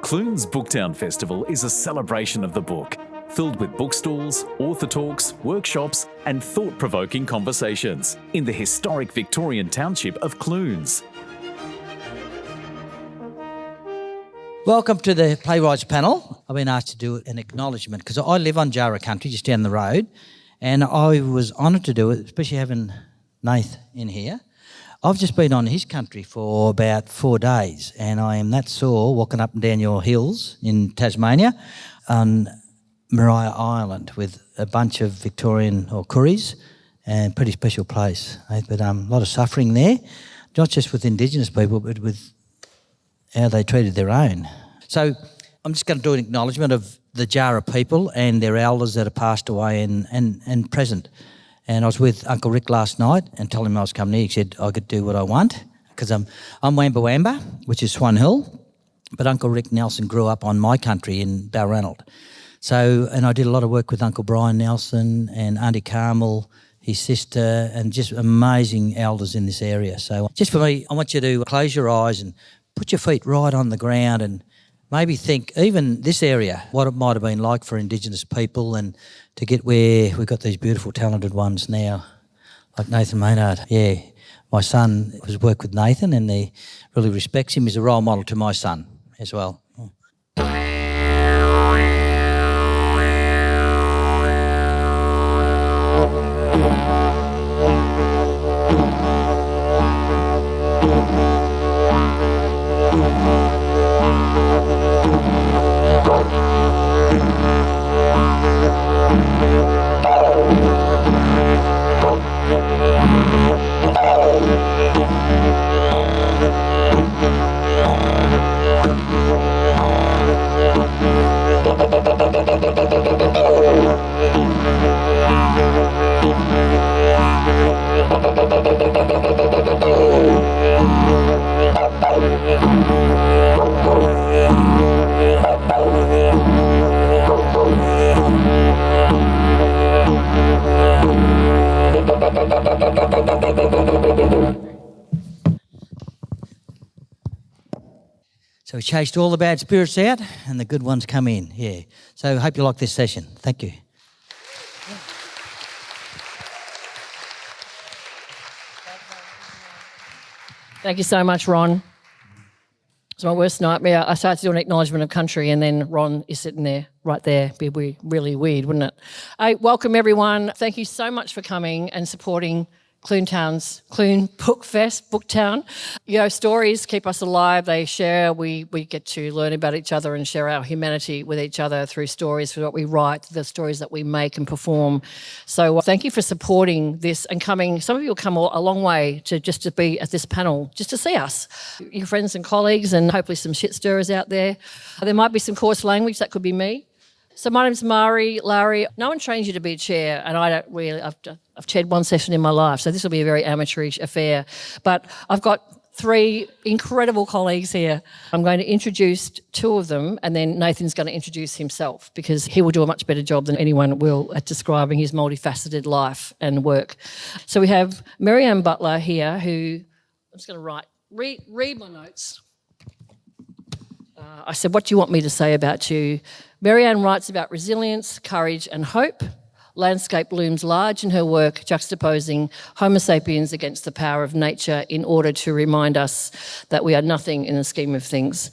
Clune's Booktown Festival is a celebration of the book, filled with bookstalls, author talks, workshops and thought-provoking conversations in the historic Victorian township of Clunes. Welcome to the Playwrights panel. I've been asked to do an acknowledgement because I live on Jarrah country, just down the road, and I was honoured to do it, especially having Nath in here. I've just been on his country for about 4 days, and I am that sore walking up and down your hills in Tasmania on Maria Island with a bunch of Victorian or Curries, and pretty special place. But a lot of suffering there, not just with Indigenous people, but with how they treated their own. So I'm just going to do an acknowledgement of the Jarrah people and their elders that have passed away and present. And I was with Uncle Rick last night and told him I was coming here. He said I could do what I want because I'm Wamba Wamba, which is Swan Hill, but Uncle Rick Nelson grew up on my country in Balranald. So, and I did a lot of work with Uncle Brian Nelson and Auntie Carmel, his sister, and just amazing elders in this area. So just for me, I want you to close your eyes and put your feet right on the ground and maybe think, even this area, what it might have been like for Indigenous people, and to get where we've got these beautiful, talented ones now, like Nathan Maynard. Yeah, my son has worked with Nathan and he really respects him. He's a role model to my son as well. So we chased all the bad spirits out and the good ones come in, yeah. So I hope you like this session. Thank you. Thank you so much, Ron. It's my worst nightmare. I started to do an acknowledgement of country and then Ron is sitting there, right there. It'd be really weird, wouldn't it? Welcome, everyone. Thank you so much for coming and supporting Clune Book Fest, Booktown. You know, stories keep us alive. They share. We get to learn about each other and share our humanity with each other through stories, through what we write, the stories that we make and perform. So thank you for supporting this and coming. Some of you will come a long way to be at this panel, just to see us, your friends and colleagues, and hopefully some shit stirrers out there. There might be some coarse language. That could be me. So my name's Mari Lourey. No one trains you to be a chair, and I don't really. I've chaired one session in my life, so this will be a very amateurish affair. But I've got 3 incredible colleagues here. I'm going to introduce 2 of them, and then Nathan's going to introduce himself because he will do a much better job than anyone will at describing his multifaceted life and work. So we have Anne Butler here, who I'm just going to read my notes. I said, what do you want me to say about you? Anne writes about resilience, courage and hope. Landscape looms large in her work, juxtaposing Homo sapiens against the power of nature in order to remind us that we are nothing in the scheme of things.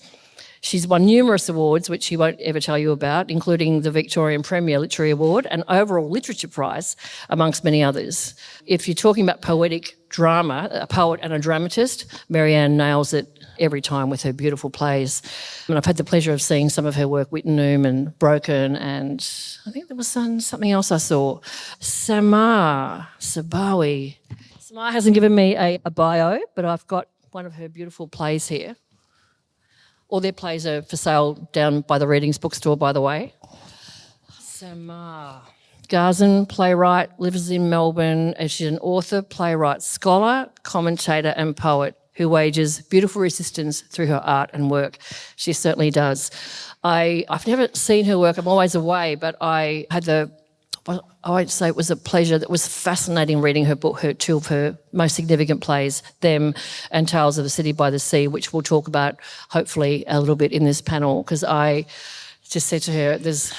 She's won numerous awards, which she won't ever tell you about, including the Victorian Premier Literary Award and overall Literature Prize, amongst many others. If you're talking about poetic drama, a poet and a dramatist, Anne nails it every time with her beautiful plays. And I've had the pleasure of seeing some of her work, Wittenham and Broken, and I think there was something else I saw. Samah, Sabawi. Samah hasn't given me a bio, but I've got one of her beautiful plays here. All their plays are for sale down by the Readings bookstore, by the way. Samah. Garzan, playwright, lives in Melbourne, and she's an author, playwright, scholar, commentator and poet who wages beautiful resistance through her art and work. She certainly does. I've never seen her work. I'm always away, but I had the well, I would say it was a pleasure. It was fascinating reading her book, two of her most significant plays, Them and Tales of a City by the Sea, which we'll talk about hopefully a little bit in this panel, because I just said to her, there's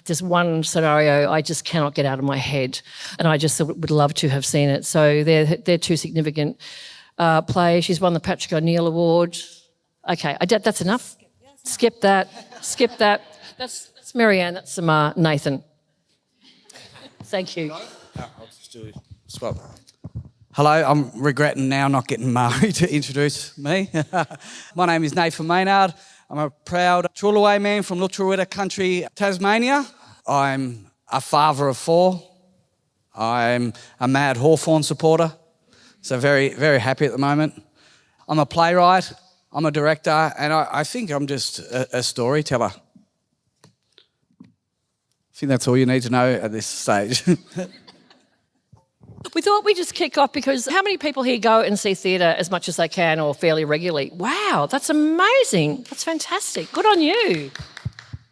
just one scenario I just cannot get out of my head, and I just would love to have seen it. So they're two significant plays. She's won the Patrick O'Neill Award. Okay, that's enough. Skip that. That's Marianne, that's Samah, Nathan. Thank you. I'll just do a swap. Hello, I'm regretting now not getting Mari to introduce me. My name is Nathan Maynard. I'm a proud Trawlaway man from Lutruwita country, Tasmania. I'm a father of 4. I'm a mad Hawthorn supporter, so very, very happy at the moment. I'm a playwright, I'm a director, and I think I'm just a storyteller. I think that's all you need to know at this stage. We thought we'd just kick off because how many people here go and see theatre as much as they can or fairly regularly? Wow, that's amazing. That's fantastic. Good on you.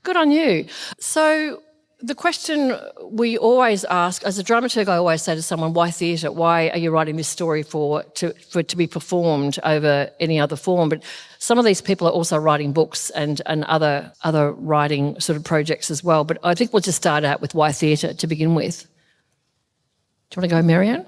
Good on you. So the question we always ask, as a dramaturg, I always say to someone, why theatre? Why are you writing this story for it to be performed over any other form? But some of these people are also writing books and other writing sort of projects as well. But I think we'll just start out with why theatre to begin with. Do you want to go, Marianne?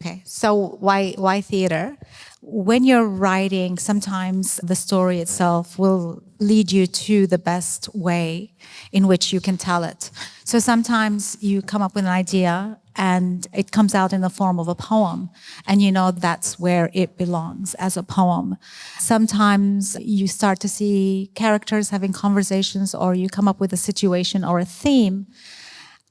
Okay, so why theatre? When you're writing, sometimes the story itself will lead you to the best way in which you can tell it. So sometimes you come up with an idea and it comes out in the form of a poem, and you know that's where it belongs, as a poem. Sometimes you start to see characters having conversations, or you come up with a situation or a theme,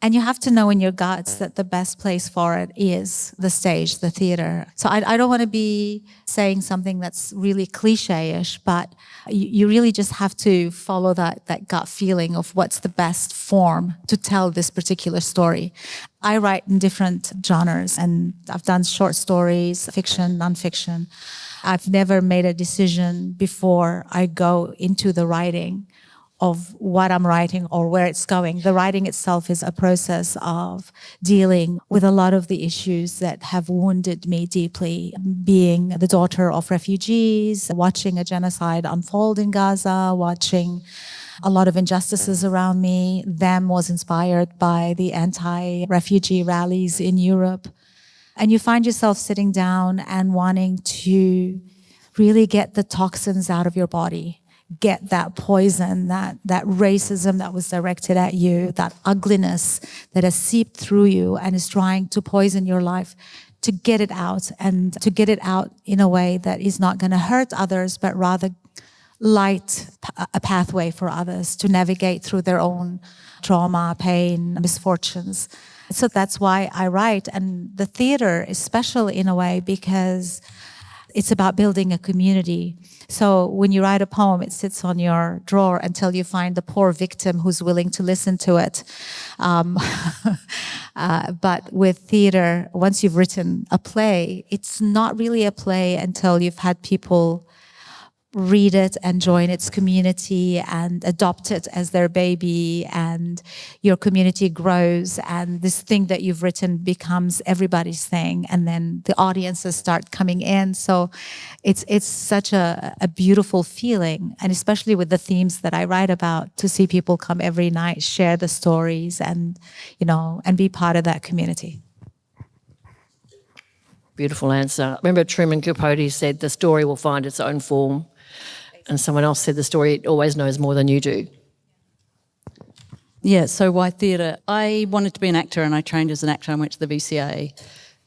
and you have to know in your guts that the best place for it is the stage, the theatre. So I don't want to be saying something that's really cliche-ish, but you really just have to follow that gut feeling of what's the best form to tell this particular story. I write in different genres, and I've done short stories, fiction, non-fiction. I've never made a decision before I go into the writing of what I'm writing or where it's going. The writing itself is a process of dealing with a lot of the issues that have wounded me deeply, being the daughter of refugees, watching a genocide unfold in Gaza, watching a lot of injustices around me. Them was inspired by the anti-refugee rallies in Europe. And you find yourself sitting down and wanting to really get the toxins out of your body, get that poison, that racism that was directed at you, that ugliness that has seeped through you and is trying to poison your life, to get it out, and to get it out in a way that is not going to hurt others, but rather light a pathway for others to navigate through their own trauma, pain, misfortunes. So that's why I write. And the theatre is special in a way because it's about building a community. So when you write a poem, it sits on your drawer until you find the poor victim who's willing to listen to it. But with theatre, once you've written a play, it's not really a play until you've had people read it and join its community and adopt it as their baby, and your community grows, and this thing that you've written becomes everybody's thing, and then the audiences start coming in. So it's such a beautiful feeling, and especially with the themes that I write about, to see people come every night, share the stories, and and be part of that community. Beautiful answer. Remember Truman Capote said the story will find its own form. And someone else said the story always knows more than you do. Yeah, so why theatre? I wanted to be an actor, and I trained as an actor. I went to the VCA,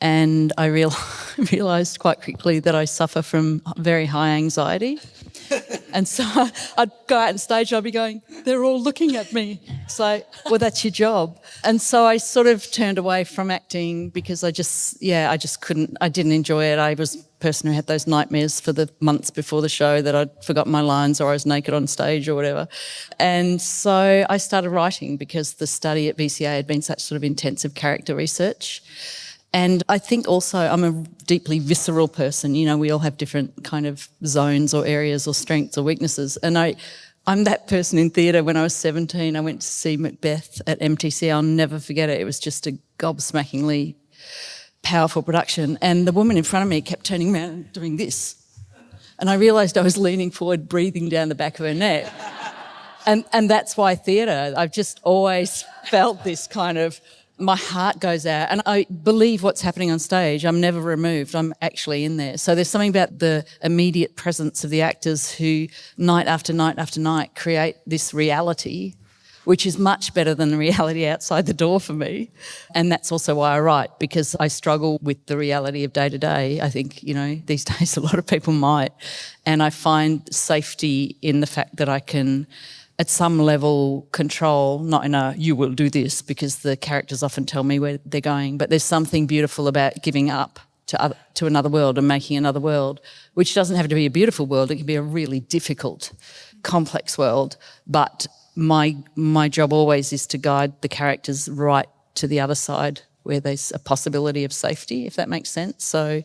and I realised quite quickly that I suffer from very high anxiety. And so I'd go out on stage and I'd be going, they're all looking at me. It's like, well, that's your job. And so I sort of turned away from acting because I just couldn't, I didn't enjoy it. I was a person who had those nightmares for the months before the show that I'd forgotten my lines or I was naked on stage or whatever. And so I started writing because the study at VCA had been such sort of intensive character research. And I think also I'm a deeply visceral person. We all have different kind of zones or areas or strengths or weaknesses. And I I'm that person in theatre. When I was 17, I went to see Macbeth at MTC. I'll never forget it. It was just a gobsmackingly powerful production. And the woman in front of me kept turning around and doing this. And I realised I was leaning forward, breathing down the back of her neck. And that's why theatre, I've just always felt this kind of, my heart goes out. And I believe what's happening on stage. I'm never removed. I'm actually in there. So there's something about the immediate presence of the actors who, night after night after night, create this reality, which is much better than the reality outside the door for me. And that's also why I write, because I struggle with the reality of day to day. I think, you know, these days a lot of people might. And I find safety in the fact that I can, at some level, control, not in a you will do this, because the characters often tell me where they're going, but there's something beautiful about giving up to another world and making another world, which doesn't have to be a beautiful world. It can be a really difficult, complex world. But my job always is to guide the characters right to the other side where there's a possibility of safety, if that makes sense. So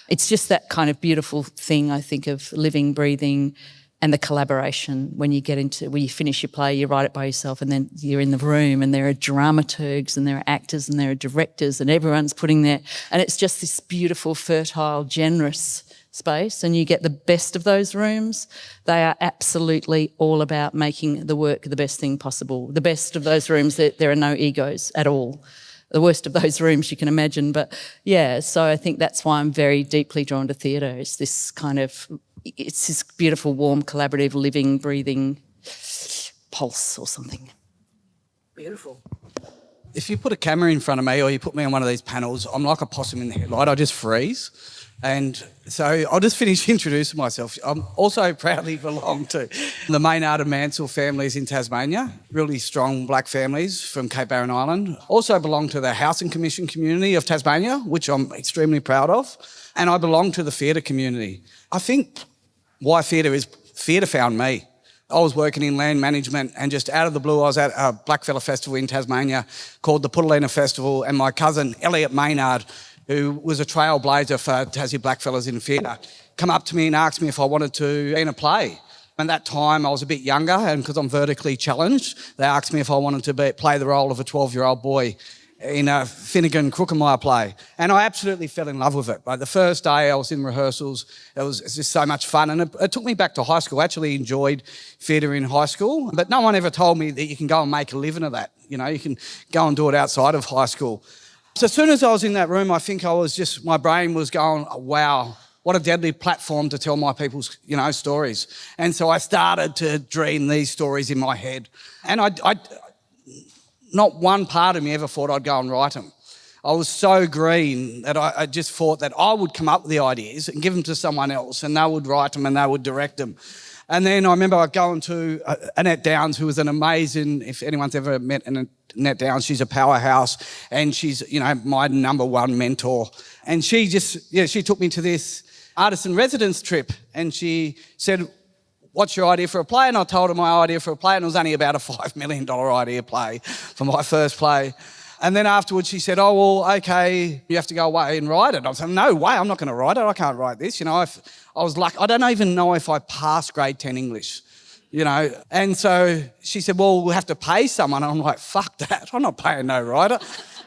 it's just that kind of beautiful thing, I think, of living, breathing, and the collaboration. When you finish your play, you write it by yourself, and then you're in the room and there are dramaturgs and there are actors and there are directors and everyone's putting their... And it's just this beautiful, fertile, generous space, and you get the best of those rooms. They are absolutely all about making the work the best thing possible. The best of those rooms, there are no egos at all. The worst of those rooms you can imagine. But yeah, so I think that's why I'm very deeply drawn to theatre. It's this kind of... It's this beautiful, warm, collaborative, living, breathing pulse or something. Beautiful. If you put a camera in front of me or you put me on one of these panels, I'm like a possum in the headlight. I just freeze. And so I'll just finish introducing myself. I'm also proudly belong to the Maynard and Mansell families in Tasmania, really strong black families from Cape Barren Island. Also belong to the Housing Commission community of Tasmania, which I'm extremely proud of. And I belong to the theatre community. I think why theatre is, theatre found me. I was working in land management and just out of the blue I was at a blackfella festival in Tasmania called the Puddalina Festival, and my cousin Elliot Maynard, who was a trailblazer for Tassie blackfellas in theatre, come up to me and asked me if I wanted to be in a play. And that time I was a bit younger, and because I'm vertically challenged, they asked me if I wanted to play the role of a 12-year-old boy in a Finnegan Crookermeyer play. And I absolutely fell in love with it. Like the first day I was in rehearsals, it was just so much fun. And it took me back to high school. I actually enjoyed theatre in high school, but no one ever told me that you can go and make a living of that. You know, you can go and do it outside of high school. So as soon as I was in that room, I think my brain was going, oh, wow, what a deadly platform to tell my people's, stories. And so I started to dream these stories in my head. And I not one part of me ever thought I'd go and write them. I was so green that I just thought that I would come up with the ideas and give them to someone else, and they would write them and they would direct them. And then I remember going to Annette Downs, who was an amazing, if anyone's ever met Annette Downs, she's a powerhouse, and she's, my number one mentor. And she took me to this artist in residence trip, and she said, what's your idea for a play? And I told her my idea for a play, and it was only about a $5 million idea play for my first play. And then afterwards she said, oh, well, okay, you have to go away and write it. I was like, no way, I'm not going to write it. I can't write this. I was like, I don't even know if I passed grade 10 English, And so she said, well, we'll have to pay someone. And I'm like, fuck that. I'm not paying no writer.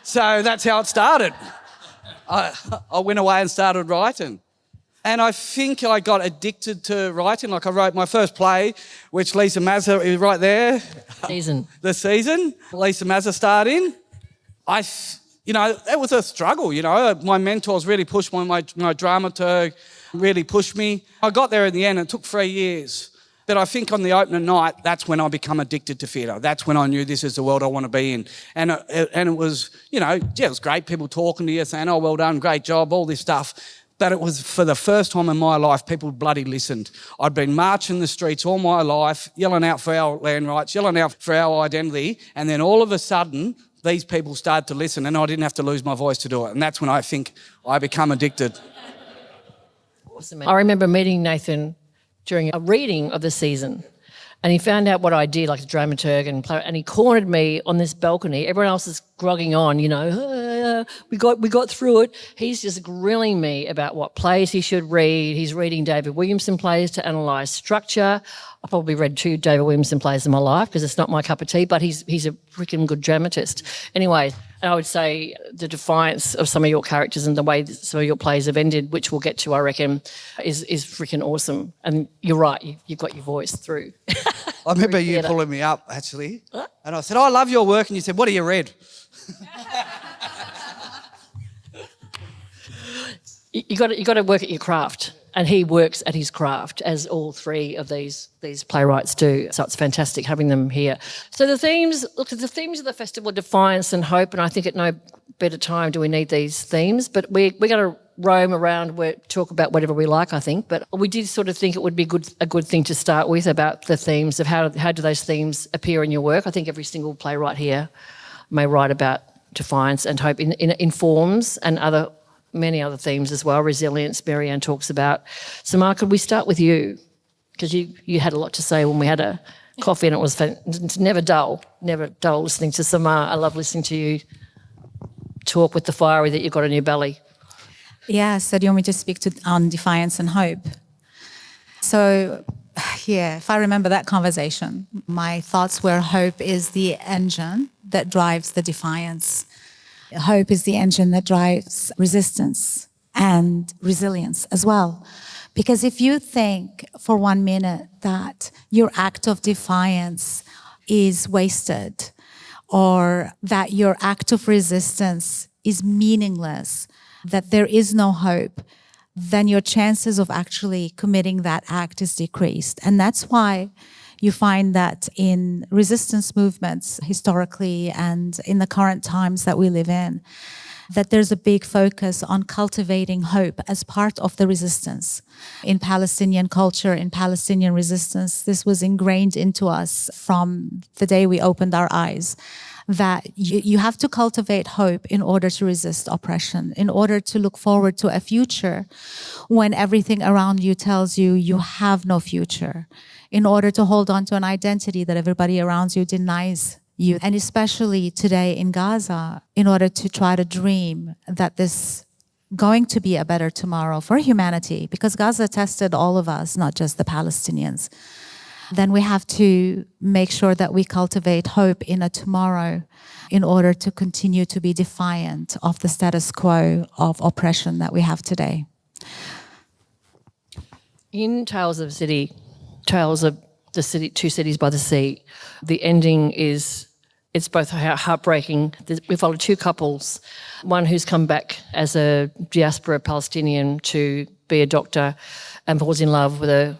So that's how it started. I went away and started writing. And I think I got addicted to writing. Like I wrote my first play, which Lisa Mazza is right there. The season. Lisa Mazza starred in. It was a struggle, My mentors really pushed me, my dramaturg really pushed me. I got there in the end. It took 3 years. But I think on the opening night, that's when I become addicted to theatre. That's when I knew this is the world I want to be in. And it was, it was great. People talking to you, saying, oh, well done, great job, all this stuff. But it was for the first time in my life, people bloody listened. I'd been marching the streets all my life, yelling out for our land rights, yelling out for our identity, and then all of a sudden, these people started to listen, and I didn't have to lose my voice to do it. And that's when I think I become addicted. Awesome. I remember meeting Nathan during a reading of the season, and he found out what I did, like a dramaturg and player, and he cornered me on this balcony. Everyone else is grogging on, we got through it. He's just grilling me about what plays he should read. He's reading David Williamson plays to analyse structure. I've probably read 2 David Williamson plays in my life because it's not my cup of tea, but he's a freaking good dramatist. Anyway, I would say the defiance of some of your characters and the way some of your plays have ended, which we'll get to, I reckon, is freaking awesome. And you're right, you've got your voice through. I remember you pulling me up, actually. What? And I said, I love your work. And you said, what have you read? You got to work at your craft. And he works at his craft, as all 3 of these playwrights do. So it's fantastic having them here. So the themes of the festival are defiance and hope, and I think at no better time do we need these themes. But we're going to roam around, talk about whatever we like, I think. But we did sort of think it would be a good thing to start with about the themes of how do those themes appear in your work. I think every single playwright here may write about defiance and hope in forms and many other themes as well. Resilience, Marianne talks about. Samah, could we start with you? Because you had a lot to say when we had a coffee, and it was it's never dull listening to Samah. I love listening to you talk with the fiery that you've got in your belly. Yeah, so do you want me to speak on defiance and hope? So, yeah, if I remember that conversation, my thoughts were hope is the engine that drives the defiance. Hope is the engine that drives resistance and resilience as well. Because if you think for 1 minute that your act of defiance is wasted, or that your act of resistance is meaningless, that there is no hope, then your chances of actually committing that act is decreased. And that's why you find that in resistance movements historically and in the current times that we live in, that there's a big focus on cultivating hope as part of the resistance. In Palestinian culture, in Palestinian resistance, this was ingrained into us from the day we opened our eyes, that you have to cultivate hope in order to resist oppression, in order to look forward to a future when everything around you tells you you have no future, in order to hold on to an identity that everybody around you denies you. And especially today in Gaza, in order to try to dream that this going to be a better tomorrow for humanity, because Gaza tested all of us, not just the Palestinians, then we have to make sure that we cultivate hope in a tomorrow in order to continue to be defiant of the status quo of oppression that we have today. In Tales of the City, 2 Cities by the Sea, the ending it's both heartbreaking. We follow 2 couples, one who's come back as a diaspora Palestinian to be a doctor and falls in love with a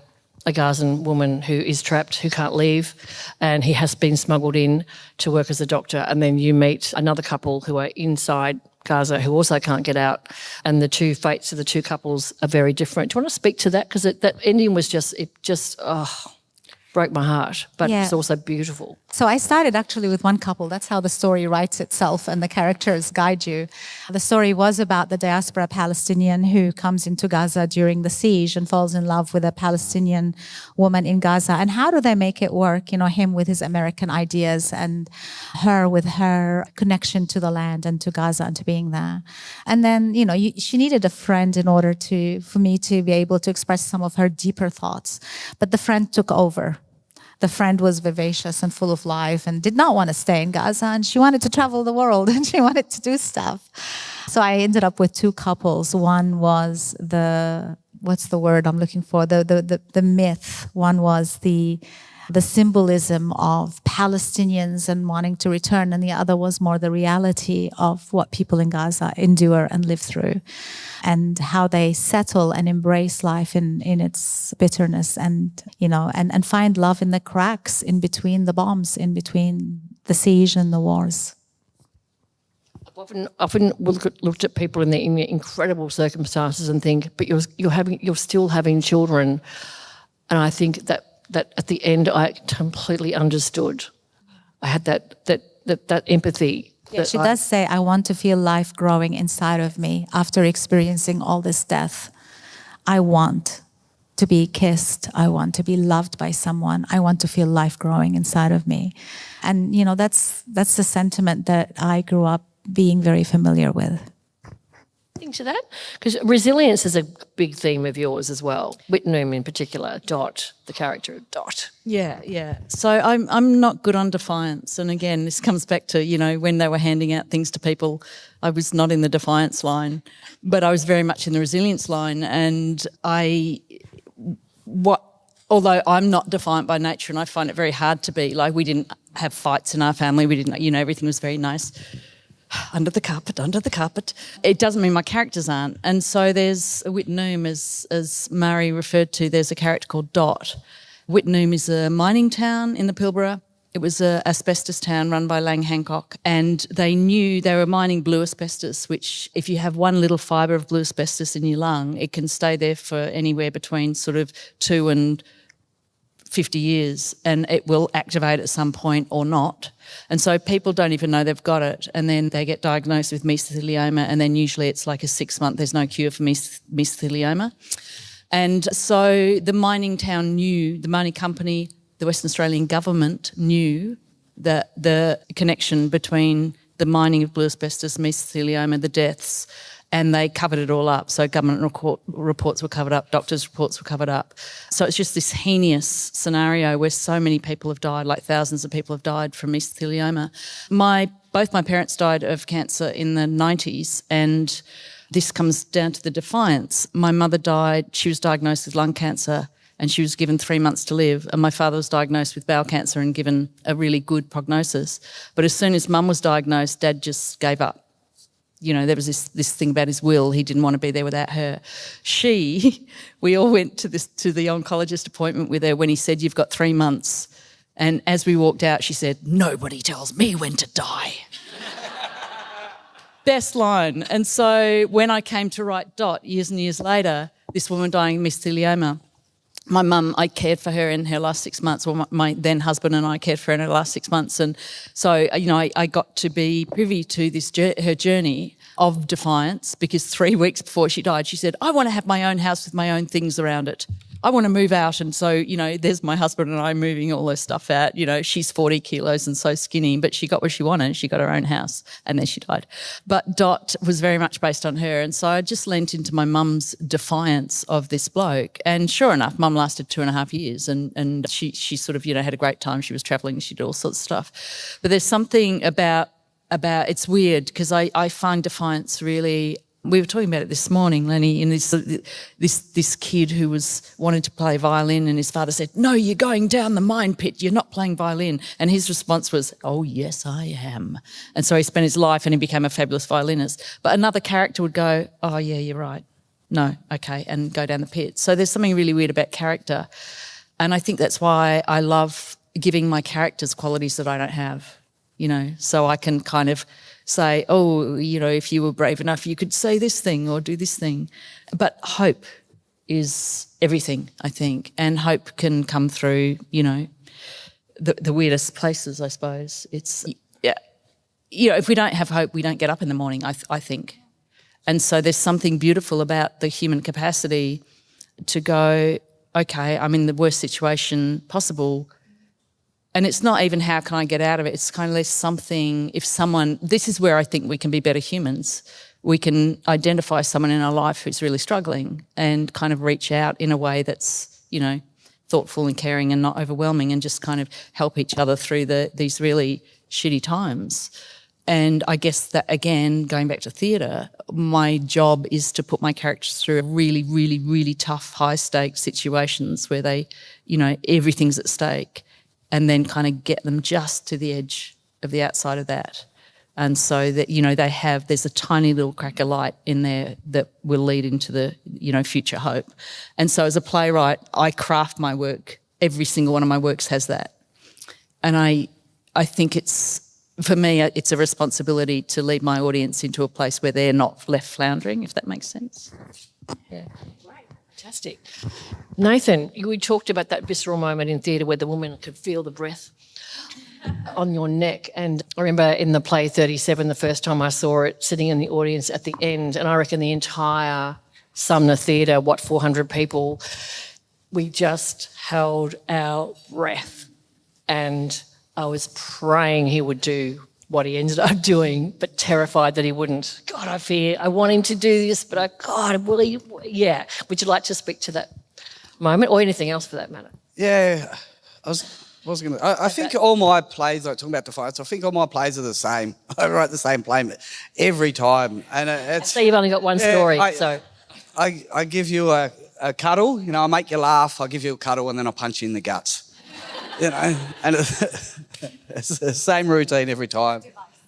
Gazan woman who is trapped, who can't leave, and he has been smuggled in to work as a doctor. And then you meet another couple who are inside Gaza who also can't get out, and the 2 fates of the 2 couples are very different. Do you want to speak to that? Because that ending was just broke my heart, but it's also beautiful. So I started actually with one couple. That's how the story writes itself and the characters guide you. The story was about the diaspora Palestinian who comes into Gaza during the siege and falls in love with a Palestinian woman in Gaza. And how do they make it work? Him with his American ideas and her with her connection to the land and to Gaza and to being there. And then, she needed a friend in order for me to be able to express some of her deeper thoughts. But the friend took over. The friend was vivacious and full of life and did not want to stay in Gaza, and she wanted to travel the world and she wanted to do stuff. So I ended up with 2 couples. One was what's the word I'm looking for? The myth. One was the symbolism of Palestinians and wanting to return, and the other was more the reality of what people in Gaza endure and live through, and how they settle and embrace life in its bitterness, and and find love in the cracks in between the bombs, in between the siege and the wars. I've often looked at people in their incredible circumstances and think, but you're still having children, and I think that at the end I completely understood. I had that empathy. Yeah, she does say, I want to feel life growing inside of me after experiencing all this death. I want to be kissed. I want to be loved by someone. I want to feel life growing inside of me. And, you know, that's the sentiment that I grew up being very familiar with. To that? Because resilience is a big theme of yours as well. Whitnum in particular, Dot, the character of Dot. Yeah. So I'm not good on defiance. And again, this comes back to, you know, when they were handing out things to people, I was not in the defiance line, but I was very much in the resilience line. And although I'm not defiant by nature and I find it very hard to be, like we didn't have fights in our family, we didn't, you know, everything was very nice. Under the carpet. It doesn't mean my characters aren't. And so there's Whitnum, as Mari referred to, there's a character called Dot. Whitnum is a mining town in the Pilbara. It was an asbestos town run by Lang Hancock, and they knew they were mining blue asbestos, which if you have one little fibre of blue asbestos in your lung, it can stay there for anywhere between sort of 2 and 50 years, and it will activate at some point or not. And so people don't even know they've got it, and then they get diagnosed with mesothelioma, and then usually it's like a 6-month, there's no cure for mesothelioma. And so the mining town knew, the mining company, the Western Australian government knew that the connection between the mining of blue asbestos, mesothelioma, the deaths, and they covered it all up. So government reports were covered up, doctors' reports were covered up. So it's just this heinous scenario where so many people have died, like thousands of people have died from mesothelioma. Both my parents died of cancer in the 90s, and this comes down to the defiance. My mother died, she was diagnosed with lung cancer, and she was given 3 months to live, and my father was diagnosed with bowel cancer and given a really good prognosis. But as soon as Mum was diagnosed, Dad just gave up. You know, there was this thing about his will. He didn't want to be there without her. We all went to the oncologist appointment with her when he said, "You've got 3 months." And as we walked out, she said, "Nobody tells me when to die." Best line. And so when I came to write Dot years and years later, this woman dying of mesothelioma, my mum, I cared for her in her last 6 months. Well, my then husband and I cared for her in her last 6 months. And so, you know, I got to be privy to her journey of defiance, because 3 weeks before she died, she said, "I want to have my own house with my own things around it. I want to move out." And so, you know, there's my husband and I moving all this stuff out. You know, she's 40 kilos and so skinny, but she got what she wanted. She got her own house, and then she died. But Dot was very much based on her. And so I just lent into my mum's defiance of this bloke. And sure enough, Mum lasted 2.5 years, and she sort of, you know, had a great time. She was travelling, she did all sorts of stuff. But there's something about it's weird, because I find defiance really. We were talking about it this morning, Lenny, in this kid who wanted to play violin, and his father said, "No, you're going down the mine pit, you're not playing violin." And his response was, "Oh, yes, I am." And so he spent his life and he became a fabulous violinist. But another character would go, "Oh, yeah, you're right. No, okay," and go down the pit. So there's something really weird about character. And I think that's why I love giving my characters qualities that I don't have, you know, so I can kind of say, "Oh, you know, if you were brave enough, you could say this thing or do this thing." But hope is everything, I think, and hope can come through, you know, the weirdest places, I suppose. It's, yeah, you know, if we don't have hope, we don't get up in the morning, I think. And so there's something beautiful about the human capacity to go, okay, I'm in the worst situation possible. And it's not even how can I get out of it. It's kind of there's something, this is where I think we can be better humans. We can identify someone in our life who's really struggling and kind of reach out in a way that's, you know, thoughtful and caring and not overwhelming, and just kind of help each other through these really shitty times. And I guess that, again, going back to theatre, my job is to put my characters through really, really, really tough, high-stakes situations where they, you know, everything's at stake, and then kind of get them just to the edge of the outside of that. And so that, you know, there's a tiny little crack of light in there that will lead into the, you know, future hope. And so as a playwright, I craft my work. Every single one of my works has that. And I think for me, it's a responsibility to lead my audience into a place where they're not left floundering, if that makes sense. Yeah. Great. Fantastic. Nathan, we talked about that visceral moment in theatre where the woman could feel the breath on your neck. And I remember in the play 37, the first time I saw it, sitting in the audience at the end, and I reckon the entire Sumner Theatre, 400 people, we just held our breath, and I was praying he would do what he ended up doing, but terrified that he wouldn't. God, I want him to do this, but will he? Yeah. Would you like to speak to that moment, or anything else for that matter? Yeah, I think all my plays, like talking about Defiance, I think all my plays are the same. I write the same play every time. And it's... So you've only got one story, so... I give you a cuddle, you know, I make you laugh, I give you a cuddle, and then I punch you in the guts. You know, and it's the same routine every time.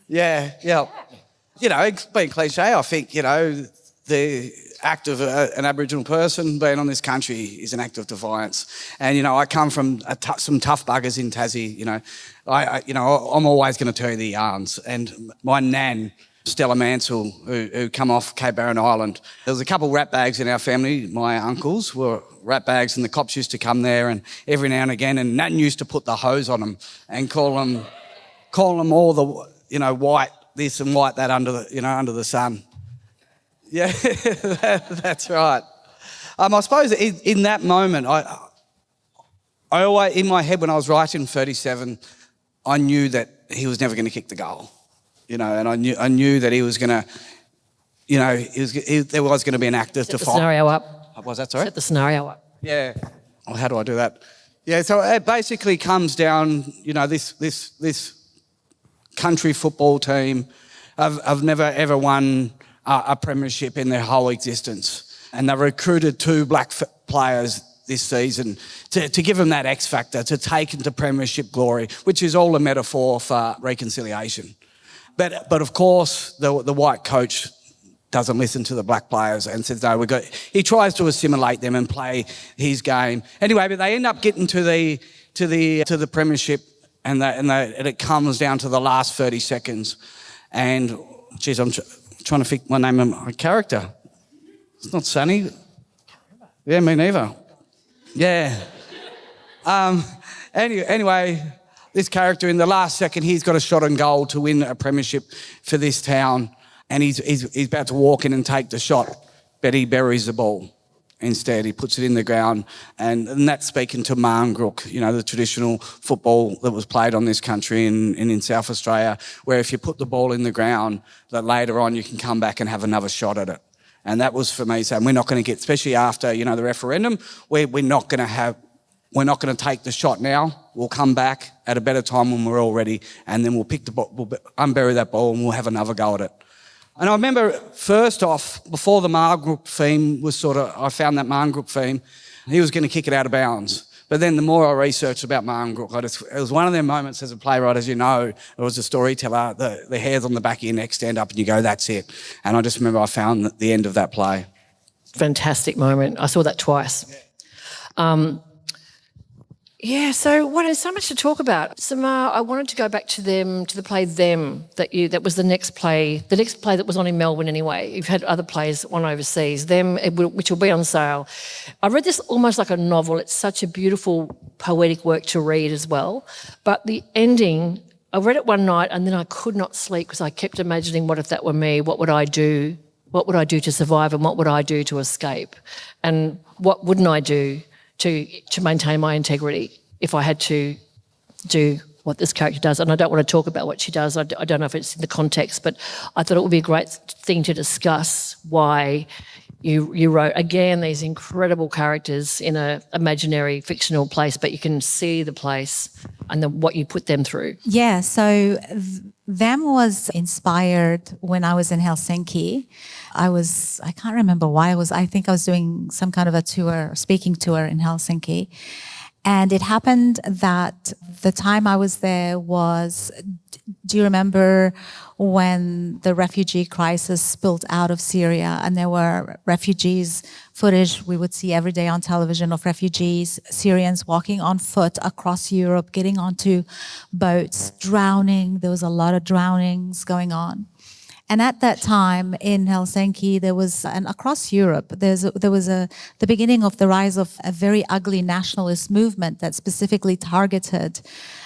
Yeah. You know, being cliche, I think, you know, the act of an Aboriginal person being on this country is an act of defiance. And, you know, I come from some tough buggers in Tassie, you know. I'm always going to tell you the yarns. And my nan, Stella Mansell, who come off Cape Barren Island, there was a couple of rat bags in our family. My uncles were rat bags, and the cops used to come there, and every now and again, and Nan used to put the hose on them and call them all the, you know, white this and white that under the sun. Yeah, that's right. I suppose in that moment, I always, in my head when I was writing 37, I knew that he was never going to kick the goal, you know, and I knew that he was going to, you know, there was going to be an actor to fight. Set the scenario up. Was that sorry? Set the scenario up. Yeah. Well, how do I do that? Yeah, so it basically comes down, you know, this country football team have never ever won a premiership in their whole existence. And they recruited 2 black players this season to give them that X factor, to take them to premiership glory, which is all a metaphor for reconciliation. But of course, the white coach doesn't listen to the black players and says, no, he tries to assimilate them and play his game. Anyway, but they end up getting to the premiership, and it comes down to the last 30 seconds. And, geez, I'm trying to think my name of my character. It's not Sunny. Yeah, me neither. Yeah. Anyway, this character, in the last second, he's got a shot on goal to win a premiership for this town, and he's about to walk in and take the shot, but he buries the ball. Instead, he puts it in the ground, and that's speaking to Maynard, you know, the traditional football that was played on this country in South Australia, where if you put the ball in the ground, that later on you can come back and have another shot at it. And that was for me saying we're not going to get, especially after, you know, the referendum, we're not going to take the shot now. We'll come back at a better time when we're all ready, and then we'll pick the ball, we'll unbury that ball, and we'll have another go at it. And I remember, first off, before the Maynard theme was I found that Maynard theme, he was going to kick it out of bounds. But then the more I researched about Maynard, it was one of them moments as a playwright, as you know, or as a storyteller, the hairs on the back of your neck stand up and you go, that's it. And I just remember I found the end of that play. Fantastic moment. I saw that twice. So there's so much to talk about. Samah, I wanted to go back to the play Them, that was the next play that was on in Melbourne anyway. You've had other plays on overseas, Them, which will be on sale. I read this almost like a novel. It's such a beautiful poetic work to read as well. But the ending, I read it one night and then I could not sleep because I kept imagining, what if that were me? What would I do? What would I do to survive, and what would I do to escape? And what wouldn't I do to maintain my integrity if I had to do what this character does? And I don't want to talk about what she does. I don't know if it's in the context, but I thought it would be a great thing to discuss why you wrote, again, these incredible characters in an imaginary fictional place, but you can see the place and what you put them through. Yeah, so Them was inspired when I was in Helsinki. I can't remember why I think I was doing some kind of a speaking tour in Helsinki. And it happened that the time I was there was, do you remember when the refugee crisis spilled out of Syria, and there were refugees footage we would see every day on television of refugees, Syrians walking on foot across Europe, getting onto boats, drowning. There was a lot of drownings going on. And at that time in Helsinki, there was, and across Europe, there was the beginning of the rise of a very ugly nationalist movement that specifically targeted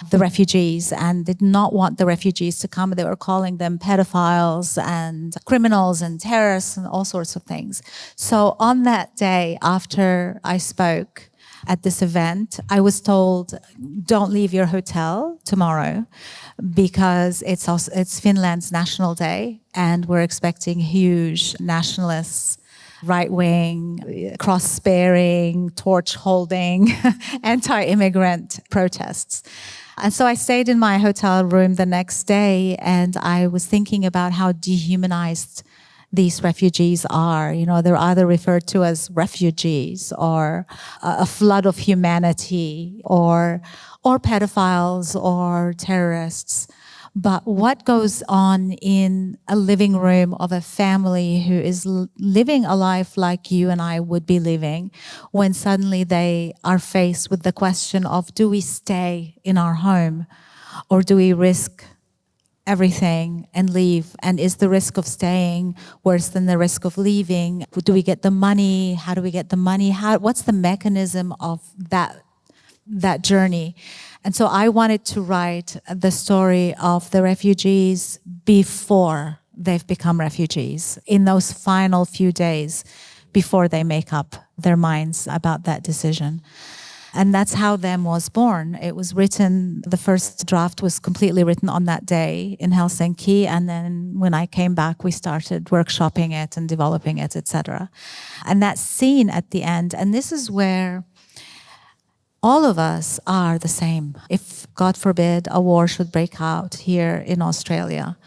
the refugees and did not want the refugees to come. They were calling them pedophiles and criminals and terrorists and all sorts of things. So on that day, after I spoke, at this event, I was told, don't leave your hotel tomorrow because it's Finland's National Day and we're expecting huge nationalists, right-wing, cross-bearing, torch-holding, anti-immigrant protests. And so I stayed in my hotel room the next day and I was thinking about how dehumanized these refugees are. You know, they're either referred to as refugees or a flood of humanity or pedophiles or terrorists. But what goes on in a living room of a family who is living a life like you and I would be living when suddenly they are faced with the question of, do we stay in our home or do we risk everything and leave? And is the risk of staying worse than the risk of leaving? Do we get the money? How do we get the money? What's the mechanism of that journey? And so I wanted to write the story of the refugees before they've become refugees, in those final few days before they make up their minds about that decision. And that's how Them was born. It was written, the first draft was completely written on that day in Helsinki. And then when I came back, we started workshopping it and developing it, etc. And that scene at the end, and this is where all of us are the same. If, God forbid, a war should break out here in Australia,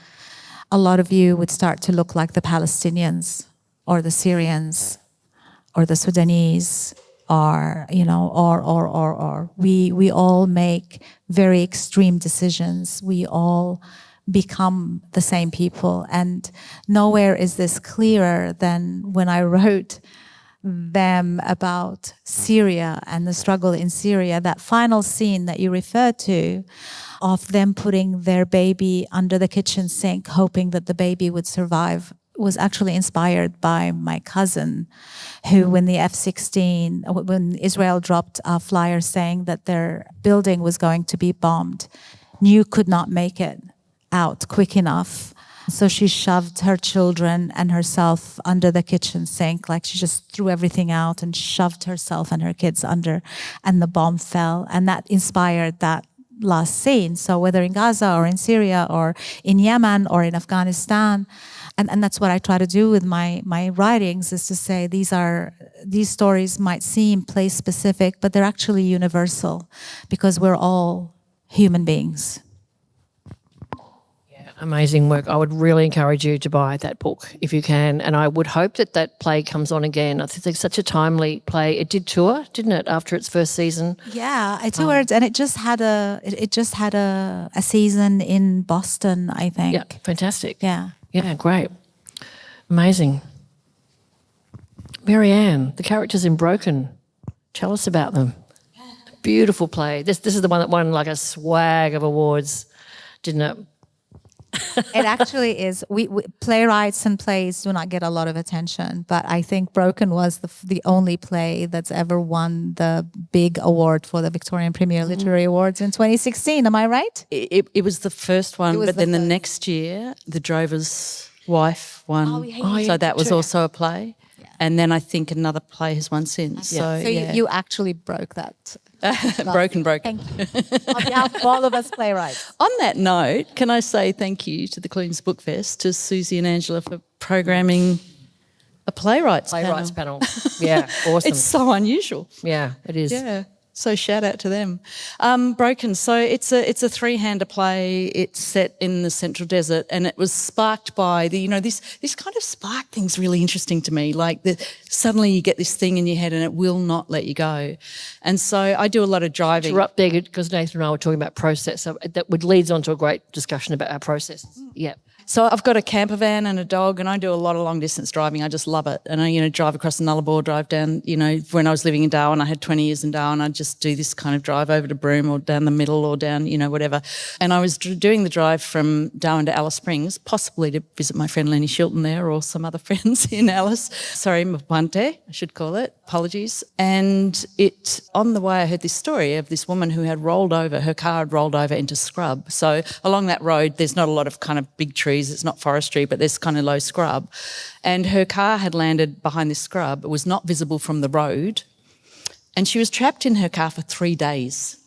a lot of you would start to look like the Palestinians or the Syrians or the Sudanese or, you know, or. We all make very extreme decisions. We all become the same people. And nowhere is this clearer than when I wrote Them about Syria and the struggle in Syria. That final scene that you referred to of them putting their baby under the kitchen sink, hoping that the baby would survive, was actually inspired by my cousin, who, when the when Israel dropped a flyer saying that their building was going to be bombed, knew could not make it out quick enough. So she shoved her children and herself under the kitchen sink, like she just threw everything out and shoved herself and her kids under, and the bomb fell. And that inspired that last scene. So whether in Gaza or in Syria or in Yemen or in Afghanistan, and that's what I try to do with my writings, is to say these stories might seem place specific, but they're actually universal because we're all human beings. Amazing work. I would really encourage you to buy that book if you can, and I would hope that play comes on again. I think it's such a timely play. It did tour, didn't it, after its first season? Yeah, I toured, and it just had a season in Boston, I think. Yeah, fantastic. Yeah, great, amazing. Marianne, the characters in Broken. Tell us about them. Beautiful play. This is the one that won like a swag of awards, didn't it? It actually is. We playwrights and plays do not get a lot of attention, but I think Broken was the only play that's ever won the big award for the Victorian Premier Literary Awards in 2016. Am I right? It was the first one, but then the first. next year, The Drover's Wife won. So that was true. also a play. Yeah. And then I think another play has won since. Yeah. So yeah. you actually broke that. Broken. Thank you. On behalf of all of us playwrights. On that note, can I say thank you to the Clunes Book Fest, to Susie and Angela for programming a playwrights panel. Yeah, awesome. It's so unusual. Yeah, it is. Yeah. So shout out to them. Broken. So it's a three-hander play. It's set in the Central Desert, and it was sparked by this kind of spark thing's really interesting to me. Like suddenly you get this thing in your head and it will not let you go. And so I do a lot of driving. Interrupt there because Nathan and I were talking about process. So that leads on to a great discussion about our processes. Yeah. So I've got a camper van and a dog, and I do a lot of long distance driving. I just love it. And I, drive across the Nullarbor, drive down, when I was living in Darwin, I had 20 years in Darwin, I'd just do this kind of drive over to Broome or down the middle or down, whatever. And I was doing the drive from Darwin to Alice Springs, possibly to visit my friend Lenny Shilton there or some other friends in Alice. Sorry, Mpwante, I should call it. Apologies. And on the way I heard this story of this woman who had her car had rolled over into scrub. So along that road, there's not a lot of kind of big trees. It's not forestry, but there's kind of low scrub. And her car had landed behind this scrub. It was not visible from the road. And she was trapped in her car for 3 days.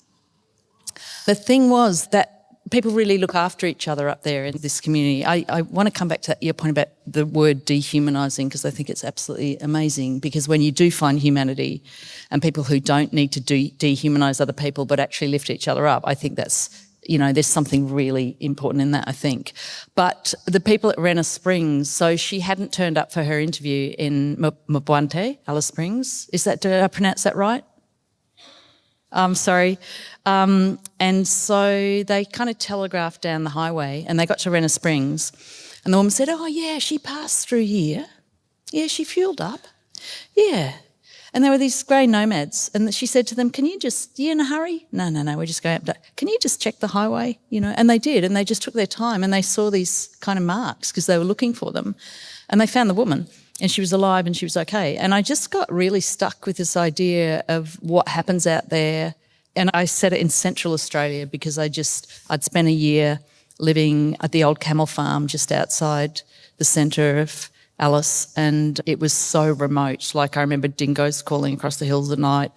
The thing was that people really look after each other up there in this community. I want to come back to your point about the word dehumanising, because I think it's absolutely amazing, because when you do find humanity and people who don't need to dehumanise other people but actually lift each other up, I think that's, there's something really important in that, I think. But the people at Renner Springs, so she hadn't turned up for her interview in Mabwante, Alice Springs. Did I pronounce that right? I'm sorry. And so they kind of telegraphed down the highway and they got to Renner Springs and the woman said, oh, yeah, she passed through here. Yeah, she fueled up. Yeah. And there were these grey nomads and she said to them, can you just, you in a hurry? No, we're just going up. Can you just check the highway? And they did, and they just took their time and they saw these kind of marks because they were looking for them, and they found the woman. And she was alive and she was okay. And I just got really stuck with this idea of what happens out there. And I said it in Central Australia because I'd spent a year living at the old camel farm just outside the centre of Alice, and it was so remote. Like, I remember dingoes calling across the hills at night.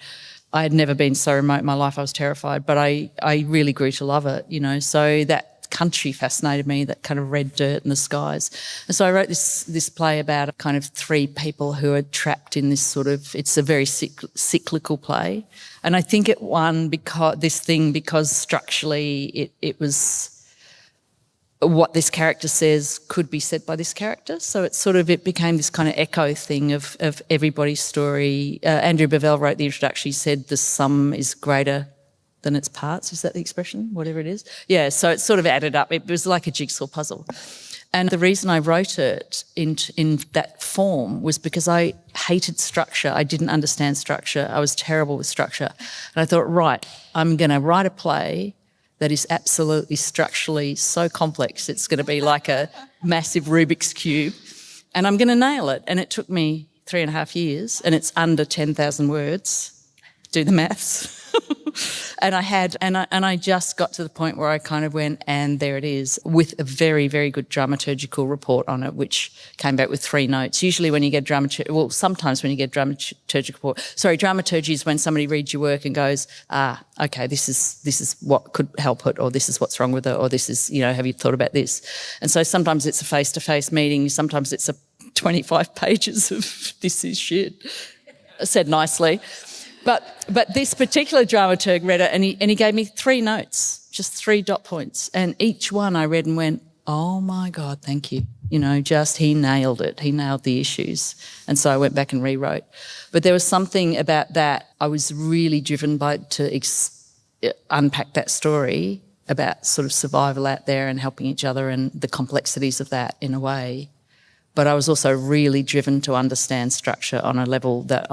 I had never been so remote in my life. I was terrified, but I really grew to love it, So that country fascinated me, that kind of red dirt in the skies. And so I wrote this play about kind of 3 people who are trapped in this sort of, it's a very cyclical play. And I think it won because structurally it was what this character says could be said by this character. So it became this kind of echo thing of everybody's story. Andrew Bevell wrote the introduction. He said the sum is greater than its parts. Is that the expression? Whatever it is. Yeah, so it sort of added up. It was like a jigsaw puzzle. And the reason I wrote it in that form was because I hated structure. I didn't understand structure. I was terrible with structure. And I thought, right, I'm going to write a play that is absolutely structurally so complex, it's going to be like a massive Rubik's Cube, and I'm going to nail it. And it took me 3.5 years, and it's under 10,000 words. Do the maths. And I just got to the point where I kind of went, and there it is, with a very, very good dramaturgical report on it, which came back with 3 notes. Usually when you get sometimes when you get dramaturgical report, dramaturgy is when somebody reads your work and goes, okay, this is what could help it, or this is what's wrong with it, or this is, have you thought about this? And so sometimes it's a face-to-face meeting, sometimes it's a 25 pages of this is shit, said nicely. But this particular dramaturg read it and he gave me 3 notes, just 3 dot points. And each one I read and went, oh my God, thank you. He nailed it. He nailed the issues. And so I went back and rewrote. But there was something about that I was really driven by to unpack that story about sort of survival out there and helping each other and the complexities of that in a way. But I was also really driven to understand structure on a level that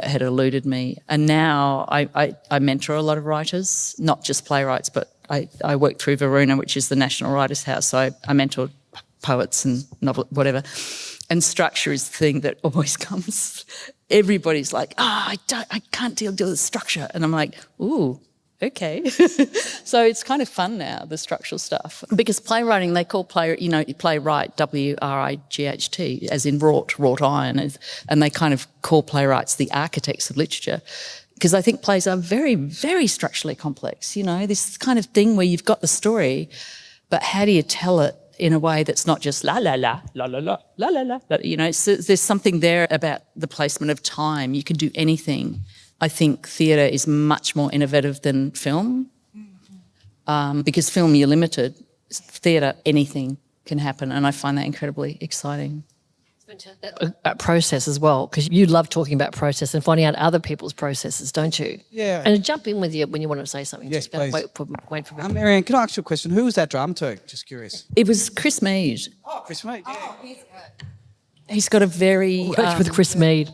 had eluded me. And now I mentor a lot of writers, not just playwrights, but I work through Varuna, which is the National Writers' House. So I mentor poets and whatever. And structure is the thing that always comes. Everybody's like, I can't deal with structure. And I'm like, ooh. Okay. So it's kind of fun now, the structural stuff. Because playwriting, they call playwright, W-R-I-G-H-T, as in wrought iron. And they kind of call playwrights the architects of literature. Because I think plays are very, very structurally complex. This kind of thing where you've got the story, but how do you tell it in a way that's not just la la la, la la la, la la la. There's something there about the placement of time. You can do anything. I think theatre is much more innovative than film because film, you're limited. Theatre, anything can happen, and I find that incredibly exciting. A process as well, because you love talking about process and finding out other people's processes, don't you? Yeah. And jump in with you when you want to say something. Yes, please. Wait for me. Marianne, can I ask you a question? Who was that dramaturg? Just curious. It was Chris Mead. Oh, Chris Mead. Yeah. Oh, He's got a very... Worked with Chris Mead.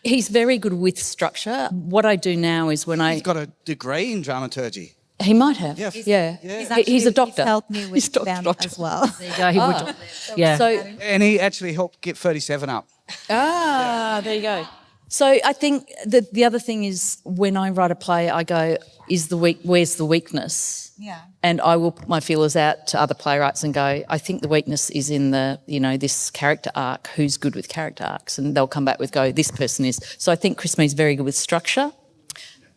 He's very good with structure. What I do now is when He's got a degree in dramaturgy. He might have. Yeah. He's a doctor. He's helped me with them as well. There you go. He would. Yeah. So, And he actually helped get 37 up. there you go. So I think the other thing is when I write a play, I go, where's the weakness? Yeah. And I will put my feelers out to other playwrights and go, I think the weakness is in this character arc. Who's good with character arcs? And they'll come back with, this person is. So I think Chris Mead's very good with structure.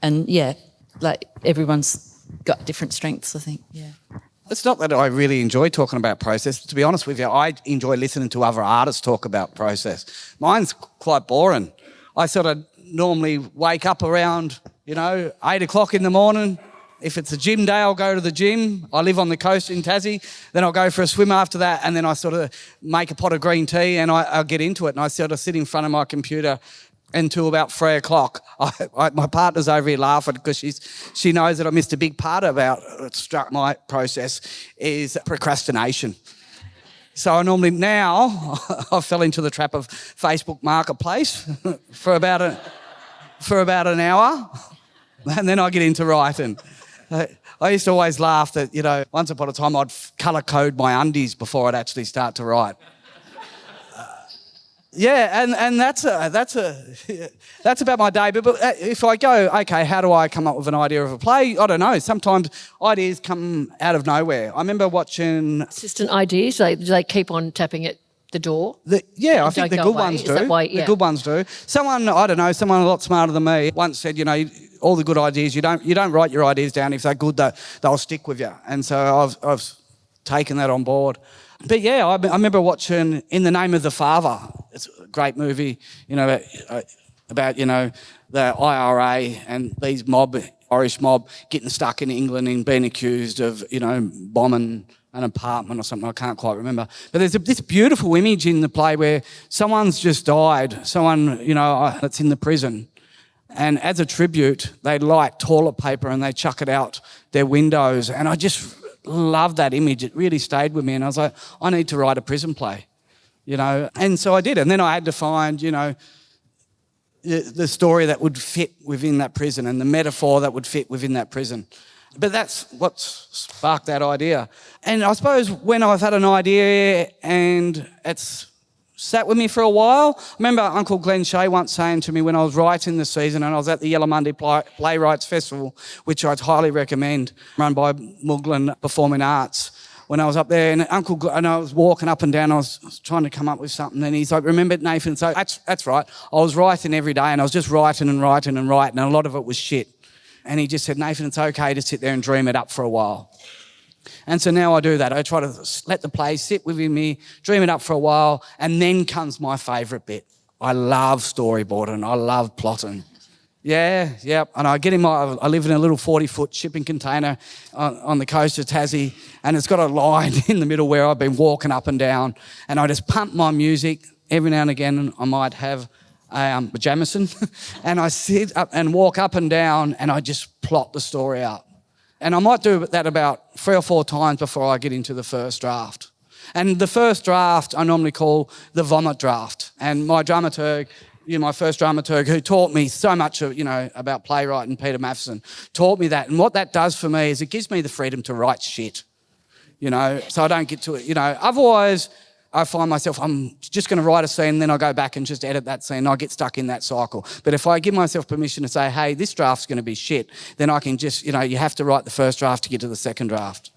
And yeah, like everyone's got different strengths, I think. Yeah. It's not that I really enjoy talking about process. To be honest with you, I enjoy listening to other artists talk about process. Mine's quite boring. I sort of normally wake up around, 8 o'clock in the morning. If it's a gym day, I'll go to the gym. I live on the coast in Tassie. Then I'll go for a swim after that, and then I sort of make a pot of green tea and I'll get into it. And I sort of sit in front of my computer until about 3 o'clock. My partner's over here laughing because she knows that I missed a big part about what struck my process is procrastination. So I normally now I fell into the trap of Facebook Marketplace for about an hour, and then I get into writing. I used to always laugh that once upon a time I'd colour code my undies before I'd actually start to write. Yeah, and that's about my day. But if I go, okay, how do I come up with an idea of a play? I don't know. Sometimes ideas come out of nowhere. I remember watching Assistant ideas. Do they keep on tapping at the door? I think the good ones do. The good ones do. Someone a lot smarter than me once said, all the good ideas, you don't write your ideas down. If they're good, they'll stick with you. And so I've taken that on board. But yeah, I remember watching In the Name of the Father. It's a great movie, about the IRA and these Irish mob getting stuck in England and being accused of, bombing an apartment or something. I can't quite remember. But there's this beautiful image in the play where someone's just died, someone, that's in the prison. And as a tribute, they light toilet paper and they chuck it out their windows. And I just love that image. It really stayed with me. And I was like, I need to write a prison play, And so I did. And then I had to find, the story that would fit within that prison and the metaphor that would fit within that prison. But that's what sparked that idea. And I suppose when I've had an idea and it's sat with me for a while, I remember Uncle Glenn Shea once saying to me when I was writing the season and I was at the Yellow Monday Playwrights Festival, which I'd highly recommend, run by Muglin Performing Arts, when I was up there, and I was walking up and down, I was trying to come up with something, and he's like, remember, Nathan? So that's right. I was writing every day and I was just writing and writing and writing, and a lot of it was shit. And he just said, Nathan, it's okay to sit there and dream it up for a while. And so now I do that. I try to let the play sit within me, dream it up for a while, and then comes my favourite bit. I love storyboarding. I love plotting. Yeah. And I live in a little 40-foot shipping container on the coast of Tassie, and it's got a line in the middle where I've been walking up and down, and I just pump my music. Every now and again I might have a Jamison, and I sit up and walk up and down, and I just plot the story out. And I might do that about 3 or 4 times before I get into the first draft. And the first draft I normally call the vomit draft. And my dramaturg, my first dramaturg, who taught me so much, about playwriting, Peter Matheson, taught me that. And what that does for me is it gives me the freedom to write shit, so I don't get to it. Otherwise I find myself, I'm just going to write a scene, then I go back and just edit that scene, and I get stuck in that cycle. But if I give myself permission to say, hey, this draft's going to be shit, then I can just, you have to write the first draft to get to the second draft.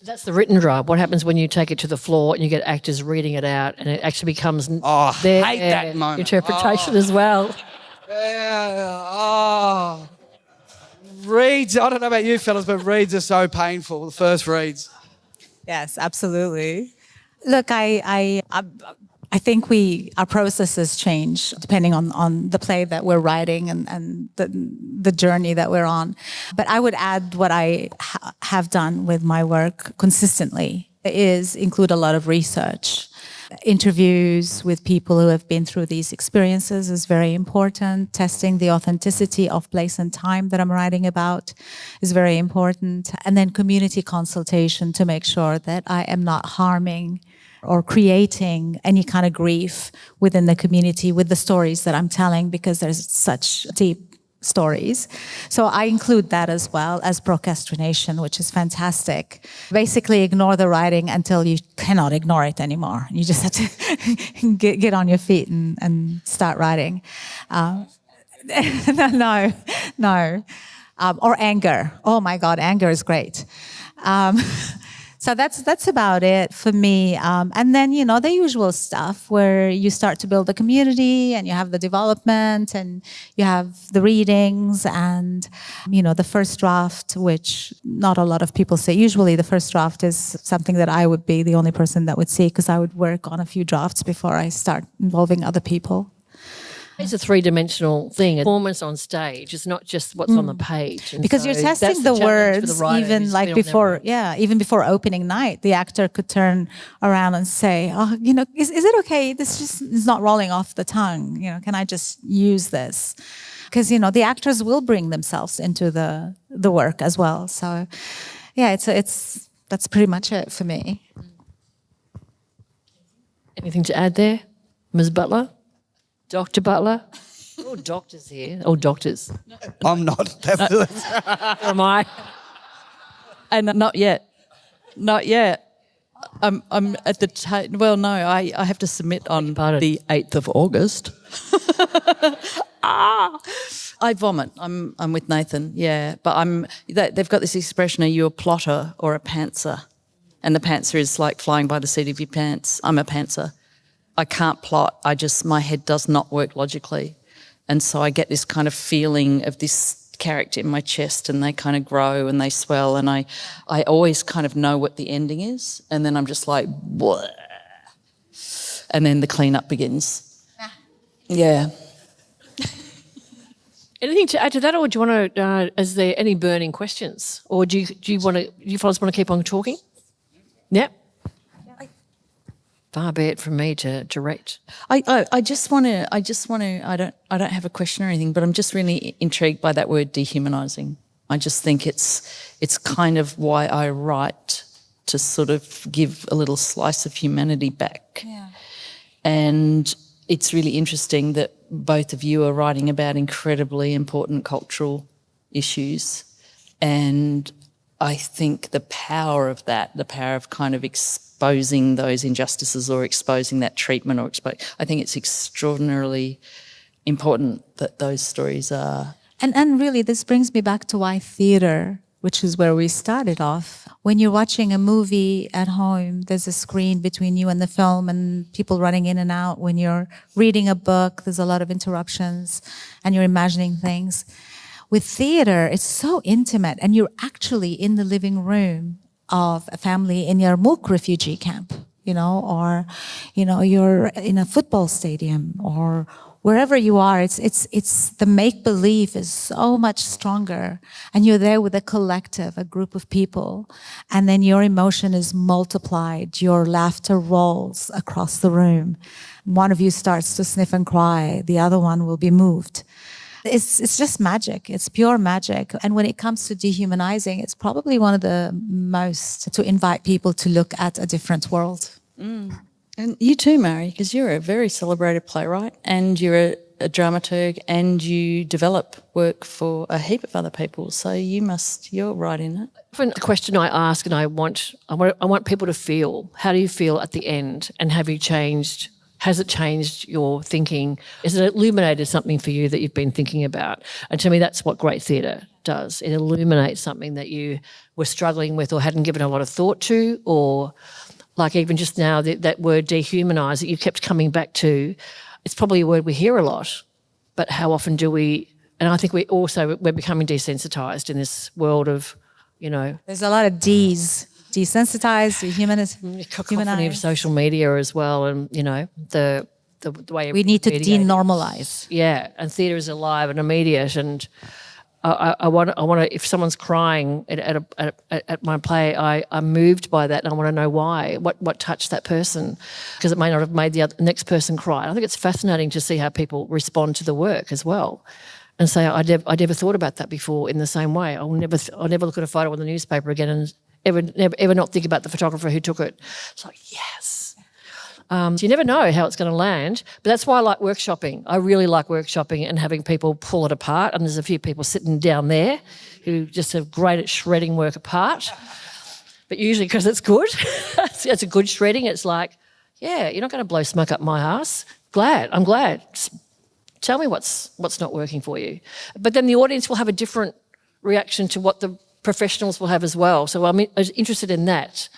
That's the written draft. What happens when you take it to the floor and you get actors reading it out and it actually becomes their hate that moment. interpretation as well? Reads, I don't know about you fellas, but reads are so painful, the first reads. Yes, absolutely. Look, I think our processes change depending on the play that we're writing and the journey that we're on. But I would add what I have done with my work consistently is include a lot of research. Interviews with people who have been through these experiences is very important. Testing the authenticity of place and time that I'm writing about is very important. And then community consultation to make sure that I am not harming or creating any kind of grief within the community with the stories that I'm telling, because there's such deep stories. So I include that as well as procrastination, which is fantastic. Basically ignore the writing until you cannot ignore it anymore. You just have to get on your feet and start writing. No. Or anger. Oh my God, anger is great. So that's about it for me. And then, the usual stuff where you start to build a community and you have the development and you have the readings and, the first draft, which not a lot of people say. Usually the first draft is something that I would be the only person that would see because I would work on a few drafts before I start involving other people. It's a three-dimensional thing. A performance on stage is not just what's on the page. And because so you're testing that's the challenge for words the writer even who's like been on before, that even before opening night, the actor could turn around and say, "Oh, is it okay? This just is not rolling off the tongue. Can I just use this?" Because the actors will bring themselves into the work as well. So, yeah, that's pretty much it for me. Anything to add there, Ms. Butler? Dr. Butler? Oh, doctors here. Oh, doctors. I'm not. That's Am I? And not yet. Not yet. I'm at the well, no, I have to submit on the 8th of August. I vomit. I'm with Nathan, yeah. But they've got this expression, are you a plotter or a pantser? And the pantser is like flying by the seat of your pants. I'm a pantser. I can't plot. My head does not work logically. And so I get this kind of feeling of this character in my chest and they kind of grow and they swell and I always kind of know what the ending is and then I'm just like, bleh. And then the cleanup begins. Yeah. Anything to add to that, or do you want to, is there any burning questions? Or do you fellas want to keep on talking? Yeah. Far be it from me to direct. I just want to. I don't have a question or anything, but I'm just really intrigued by that word dehumanising. I just think it's kind of why I write, to sort of give a little slice of humanity back. Yeah. And it's really interesting that both of you are writing about incredibly important cultural issues, and I think the power of that, the power of kind of exposing those injustices or exposing that treatment I think it's extraordinarily important that those stories are. And really, this brings me back to why theatre, which is where we started off. When you're watching a movie at home, there's a screen between you and the film and people running in and out. When you're reading a book, there's a lot of interruptions and you're imagining things. With theatre, it's so intimate and you're actually in the living room of a family in Yarmouk refugee camp, or, you're in a football stadium or wherever you are. It's the make-believe is so much stronger and you're there with a collective, a group of people, and then your emotion is multiplied. Your laughter rolls across the room. One of you starts to sniff and cry. The other one will be moved. It's just magic. It's pure magic. And when it comes to dehumanizing, it's probably one of the most to invite people to look at a different world. Mm. And you too, Mari, because you're a very celebrated playwright and you're a dramaturg and you develop work for a heap of other people. So you're right in it. Often the question I ask, and I want people to feel, how do you feel at the end, and have you changed? Has it changed your thinking? Has it illuminated something for you that you've been thinking about? And to me, that's what great theatre does. It illuminates something that you were struggling with or hadn't given a lot of thought to, or like even just now, that word dehumanise that you kept coming back to. It's probably a word we hear a lot, but how often do we? And I think we're becoming desensitised in this world of, There's a lot of Ds. Desensitized, cacophony of social media as well, and the way we need to denormalize. Yeah, and theatre is alive and immediate, and I want to. If someone's crying at my play, I'm moved by that, and I want to know why. What touched that person? Because it may not have made the next person cry. I think it's fascinating to see how people respond to the work as well, and say, I never thought about that before in the same way. I'll never look at a photo in the newspaper again and ever not think about the photographer who took it. It's like, yes. So you never know how it's going to land. But that's why I like workshopping. I really like workshopping and having people pull it apart. And there's a few people sitting down there who just are great at shredding work apart. But usually because it's good, it's a good shredding. It's like, yeah, you're not going to blow smoke up my ass. I'm glad. Just tell me what's not working for you. But then the audience will have a different reaction to what the professionals will have as well. So I was interested in that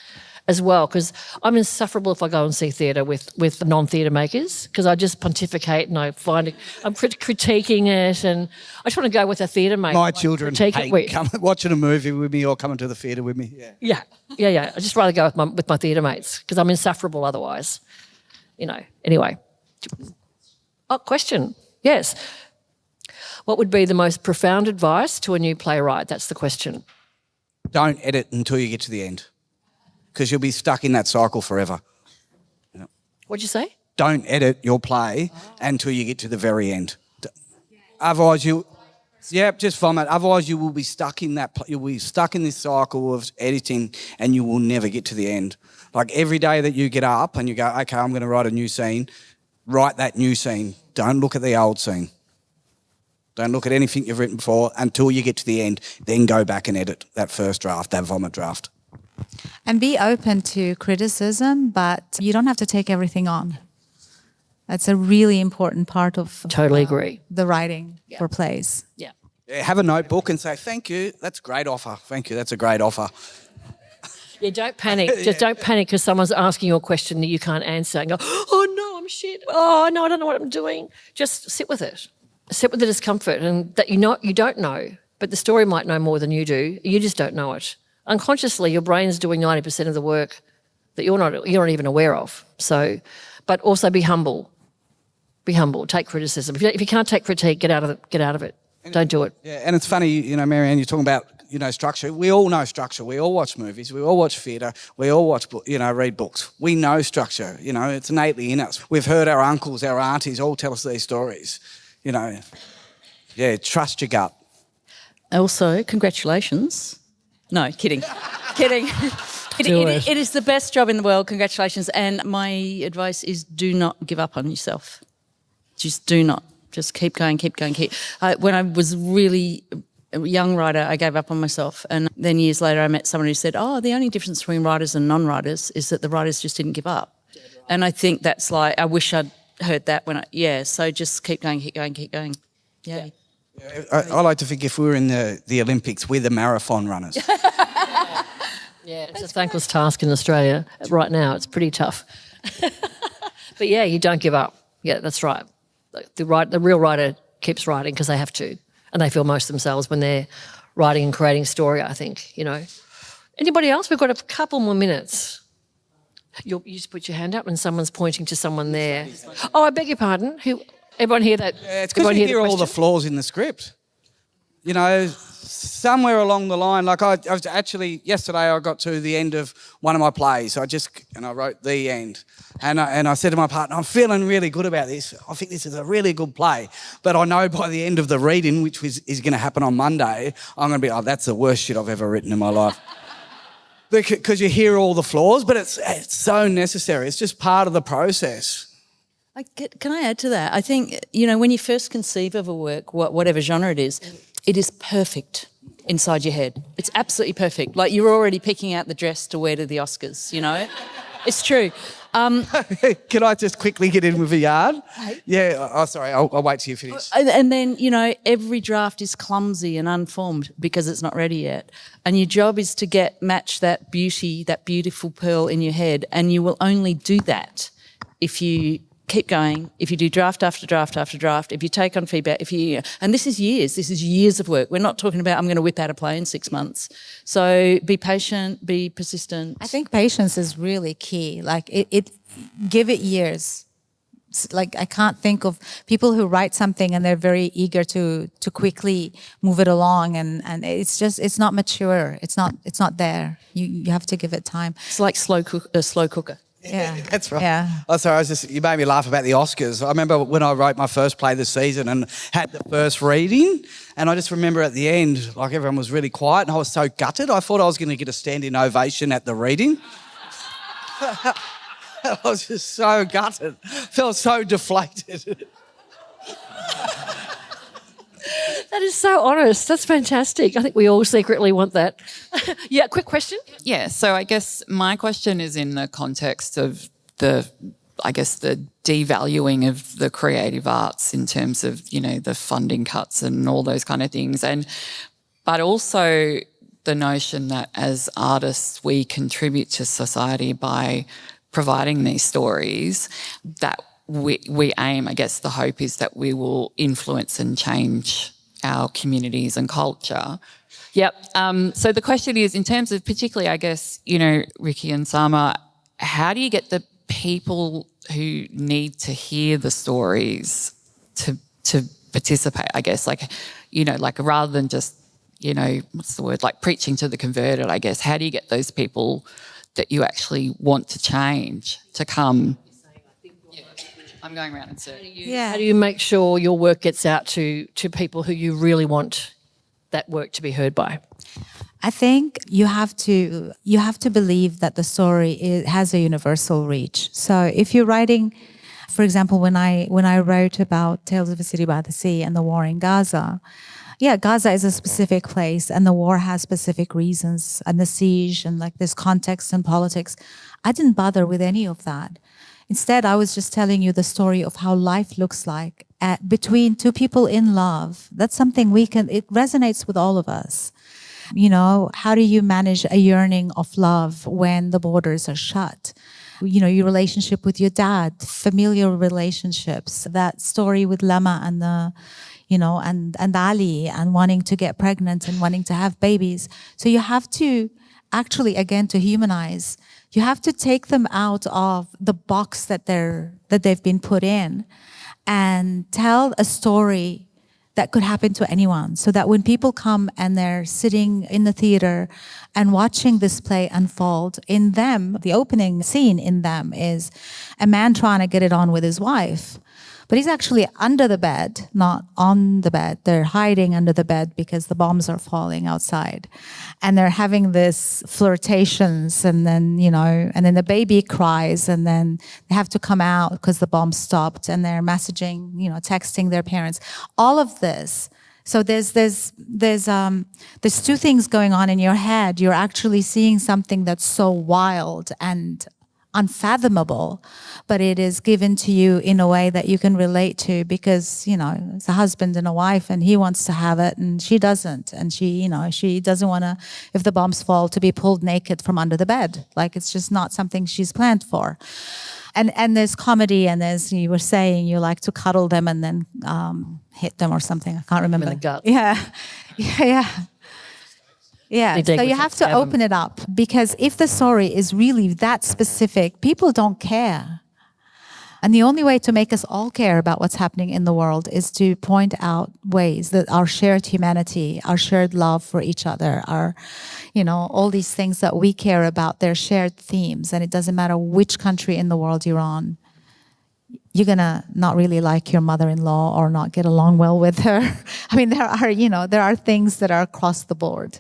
as well, because I'm insufferable if I go and see theatre with non-theatre makers, because I just pontificate and I'm critiquing it, and I just want to go with a theatre mate. My children hate watching a movie with me or coming to the theatre with me. Yeah. I'd just rather go with my theatre mates, because I'm insufferable otherwise. Anyway. Oh, question. Yes. What would be the most profound advice to a new playwright? That's the question. Don't edit until you get to the end, because you'll be stuck in that cycle forever. What'd you say? Don't edit your play until you get to the very end. Otherwise, just vomit. Otherwise, you will be stuck in you'll be stuck in this cycle of editing, and you will never get to the end. Like every day that you get up and you go, okay, I'm going to write a new scene. Write that new scene. Don't look at the old scene. Don't look at anything you've written before until you get to the end. Then go back and edit that first draft, that vomit draft. And be open to criticism, but you don't have to take everything on. That's a really important part of Totally agree. the writing for plays. Yeah. Have a notebook and say, thank you, that's a great offer. Thank you, that's a great offer. Yeah, don't panic. Just don't panic because someone's asking you a question that you can't answer and go, oh, no, I'm shit. Oh, no, I don't know what I'm doing. Just sit with it. Sit with the discomfort, and that you don't know, but the story might know more than you do. You just don't know it. Unconsciously, your brain's doing 90% of the work that you're not even aware of. So, but also be humble. Be humble. Take criticism. If you can't take critique, get out of it. Don't do it. Yeah, and it's funny, Marianne, you're talking about, structure. We all know structure. We all watch movies. We all watch theatre. We all watch, read books. We know structure. It's innately in us. We've heard our uncles, our aunties all tell us these stories. Trust your gut. Also, congratulations. No, kidding. Kidding. It is the best job in the world. Congratulations. And my advice is do not give up on yourself. Just do not. Just keep going. When I was really a young writer, I gave up on myself. And then years later, I met someone who said, the only difference between writers and non-writers is that the writers just didn't give up. And I think that's I wish I'd heard that so just keep going. Yeah. I like to think if we were in the Olympics, we're the marathon runners. Yeah, it's a thankless task in Australia right now. It's pretty tough. But yeah, you don't give up. Yeah, that's right. The real writer keeps writing because they have to, and they feel most themselves when they're writing and creating story, I think, Anybody else? We've got a couple more minutes. You just put your hand up and someone's pointing to someone there. Oh, I beg your pardon. Everyone hear that? Yeah, it's because you hear all the flaws in the script. Somewhere along the line, like I was actually, yesterday I got to the end of one of my plays. I wrote the end. And I said to my partner, I'm feeling really good about this. I think this is a really good play. But I know by the end of the reading, which is going to happen on Monday, I'm going to be, that's the worst shit I've ever written in my life. Because you hear all the flaws, but it's so necessary. It's just part of the process. Can I add to that? I think, when you first conceive of a work, whatever genre it is perfect inside your head. It's absolutely perfect. Like you're already picking out the dress to wear to the Oscars, It's true. Can I just quickly get in with a yarn? Hey. Yeah, sorry, I'll wait till you finish. And then, every draft is clumsy and unformed because it's not ready yet. And your job is to match that beauty, that beautiful pearl in your head, and you will only do that if you keep going, if you do draft after draft after draft, if you take on feedback, and this is years of work. We're not talking about I'm going to whip out a play in 6 months. So be patient, be persistent. I think patience is really key. Like give it years. Like I can't think of people who write something and they're very eager to quickly move it along, and it's not mature. It's not there. You have to give it time. It's like a slow cooker. Yeah, that's right. Yeah. Oh, sorry, you made me laugh about the Oscars. I remember when I wrote my first play this season and had the first reading, and I just remember at the end, like everyone was really quiet, and I was so gutted. I thought I was going to get a standing ovation at the reading. I was just so gutted. Felt so deflated. That is so honest. That's fantastic. I think we all secretly want that. Yeah, quick question. Yeah, so I guess my question is in the context of the devaluing of the creative arts in terms of, the funding cuts and all those kind of things. But also the notion that as artists we contribute to society by providing these stories, that we aim, I guess the hope is that we will influence and change our communities and culture. Yep. So the question is, in terms of particularly, I guess, Ricky and Samah, how do you get the people who need to hear the stories to participate, I guess, like rather than just, what's the word, like preaching to the converted, I guess. How do you get those people that you actually want to change to come? I'm going around in circles. How do you make sure your work gets out to people who you really want that work to be heard by? I think you have to believe that the story has a universal reach. So if you're writing, for example, when I wrote about Tales of a City by the Sea and the war in Gaza, Gaza is a specific place and the war has specific reasons and the siege and like this context and politics. I didn't bother with any of that. Instead, I was just telling you the story of how life looks like between two people in love. That's something it resonates with all of us. How do you manage a yearning of love when the borders are shut? Your relationship with your dad, familial relationships, that story with Lama and and Ali and wanting to get pregnant and wanting to have babies. So you have to actually, again, to humanize, you have to take them out of the box that they've been put in and tell a story that could happen to anyone, so that when people come and they're sitting in the theater and watching this play unfold, in them, the opening scene in them is a man trying to get it on with his wife. But he's actually under the bed, not on the bed. They're hiding under the bed because the bombs are falling outside. And they're having this flirtations, and then, and then the baby cries, and then they have to come out because the bomb stopped, and they're messaging, texting their parents. All of this. So there's two things going on in your head. You're actually seeing something that's so wild and unfathomable, but it is given to you in a way that you can relate to, because it's a husband and a wife, and he wants to have it and she doesn't, and she doesn't want to, if the bombs fall, to be pulled naked from under the bed. Like, it's just not something she's planned for. And there's comedy, and there's, you were saying you like to cuddle them and then hit them or something. I can't remember. In the gut. Yeah, so you have to open it up, because if the story is really that specific, people don't care. And the only way to make us all care about what's happening in the world is to point out ways that our shared humanity, our shared love for each other, our, all these things that we care about, they're shared themes. And it doesn't matter which country in the world you're on. You're going to not really like your mother-in-law or not get along well with her. I mean, there are things that are across the board.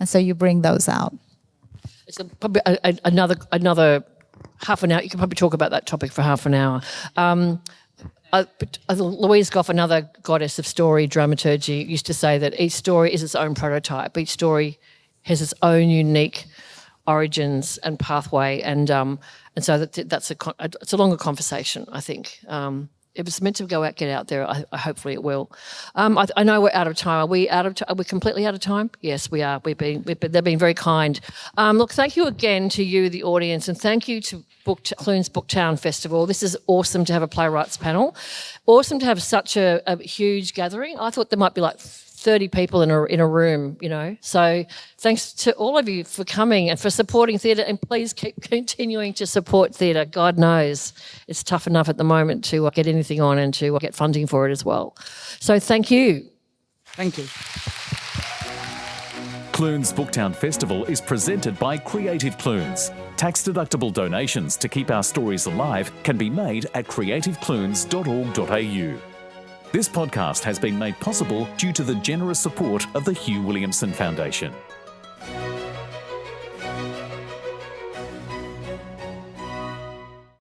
And so you bring those out. It's probably another half an hour. You can probably talk about that topic for half an hour. Louise Goff, another goddess of story dramaturgy, used to say that each story is its own prototype. Each story has its own unique origins and pathway, and so it's a longer conversation, I think. It was meant to get out there. Hopefully it will. I know we're out of time. Are we completely out of time? Yes, we are. They've been very kind. Look, thank you again to you, the audience, and thank you to Clunes Booktown Festival. This is awesome to have a playwrights panel. Awesome to have such a huge gathering. I thought there might be like 30 people in a room, So thanks to all of you for coming and for supporting theatre, and please keep continuing to support theatre. God knows it's tough enough at the moment to get anything on and to get funding for it as well. So thank you. Thank you. Clunes Booktown Festival is presented by Creative Clunes. Tax-deductible donations to keep our stories alive can be made at creativeclunes.org.au. This podcast has been made possible due to the generous support of the Hugh Williamson Foundation.